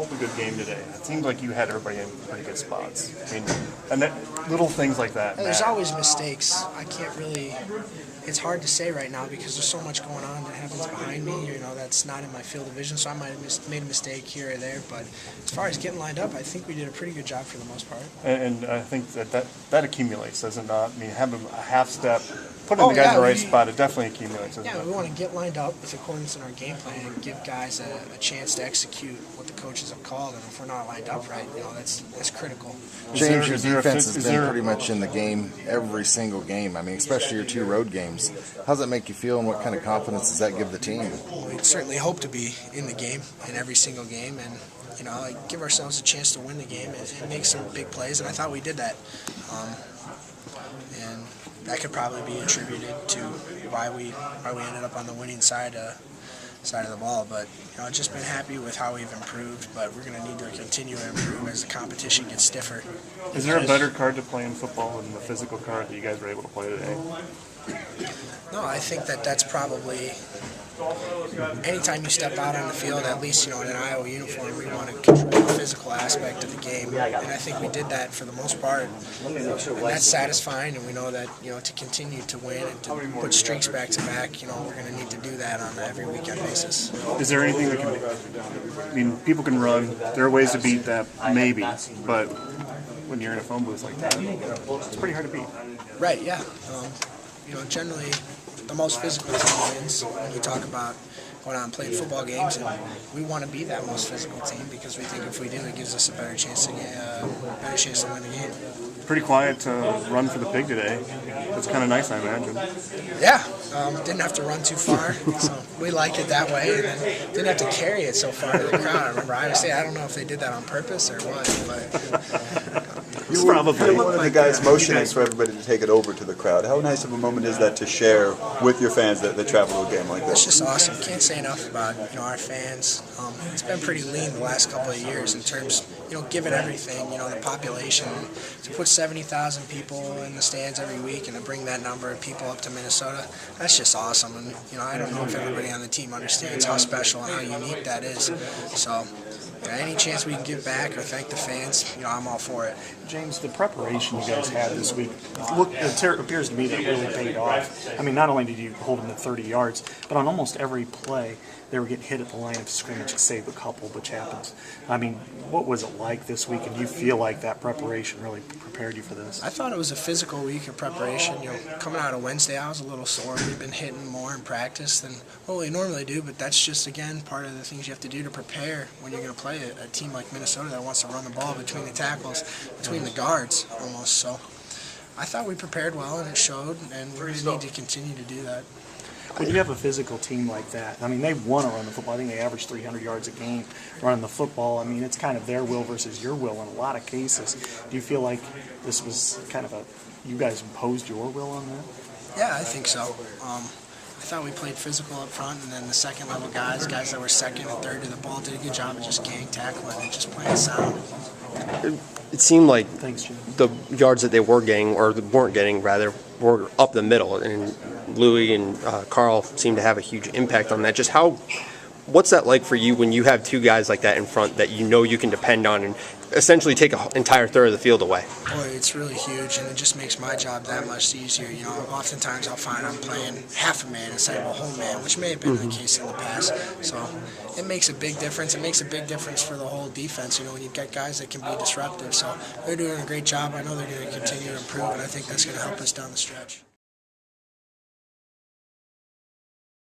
called a good game today? It seemed like you had everybody in pretty good spots. I mean, and little things like that. There's always mistakes. I can't really. It's hard to say right now because there's so much going on that happens behind me. That's not in my field of vision, so I might have made a mistake here or there. But as far as getting lined up, I think we did a pretty good job for the most part. And I think that accumulates, does it not? I mean, having a half step, putting the guys in the right spot, it definitely accumulates. Yeah, we want to get lined up with accordance in our game plan and give guys a chance to execute what the coaches have called. And if we're not lined up right, that's critical. James, your defense has been pretty much in the game every single game. I mean, especially your 2 road games. How does that make you feel, and what kind of confidence does that give the team? Well, we certainly hope to be in the game in every single game, and give ourselves a chance to win the game and make some big plays. And I thought we did that. And that could probably be attributed to why we ended up on the winning side of the ball. But just been happy with how we've improved. But we're going to need to continue to improve as the competition gets stiffer. Is there a better card to play in football than the physical card that you guys were able to play today? No, I think that's probably. Anytime you step out on the field, at least in an Iowa uniform, we want to control the physical aspect of the game, and I think we did that for the most part. And that's satisfying, and we know that to continue to win and to put streaks back to back, we're going to need to do that on an every weekend basis. Is there anything that can? I mean, people can run. There are ways to beat that, maybe, but when you're in a phone booth like that, it's pretty hard to beat. Right? Yeah. Generally, the most physical team wins when you talk about going out and playing football games, and we want to be that most physical team because we think if we do, it gives us a better chance to win the game. Pretty quiet run for the pig today. That's kind of nice, I imagine. Yeah, didn't have to run too far, so we like it that way, and then didn't have to carry it so far to the crowd. I remember I don't know if they did that on purpose or what, but. You were one of the guys motioning for everybody to take it over to the crowd. How nice of a moment is that to share with your fans that travel to a game like this? It's just awesome. Can't say enough about our fans. It's been pretty lean the last couple of years in terms, given everything, the population. To put 70,000 people in the stands every week and to bring that number of people up to Minnesota, that's just awesome. And I don't know if everybody on the team understands how special and how unique that is. So. Any chance we can give back or thank the fans, I'm all for it. James, the preparation you guys had this week, it appears to me that it really paid off. I mean, not only did you hold them to 30 yards, but on almost every play, they were getting hit at the line of scrimmage to save a couple, which happens. I mean, what was it like this week, and do you feel like that preparation really prepared you for this? I thought it was a physical week of preparation. Coming out of Wednesday, I was a little sore. We've been hitting more in practice than what we normally do, but that's just, again, part of the things you have to do to prepare when you're going to play a team like Minnesota that wants to run the ball between the tackles, between the guards almost. So I thought we prepared well, and it showed, and we're going to need to continue to do that. When you have a physical team like that, I mean, they want to run the football. I think they average 300 yards a game running the football. I mean, it's kind of their will versus your will in a lot of cases. Do you feel like this was kind of you guys imposed your will on that? Yeah, I think so. I thought we played physical up front, and then the second level guys that were second and third to the ball, did a good job of just gang tackling and just playing sound. It seemed like Thanks, the yards that they were getting, or weren't getting rather, were up the middle, and Louis and Carl seemed to have a huge impact on that. Just what's that like for you when you have 2 guys like that in front that you can depend on and essentially take an entire third of the field away? Boy, it's really huge, and it just makes my job that much easier. Oftentimes I'll find I'm playing half a man instead of a whole man, which may have been the case in the past. So it makes a big difference. It makes a big difference for the whole defense, when you've got guys that can be disruptive. So they're doing a great job. I know they're going to continue to improve, and I think that's going to help us down the stretch.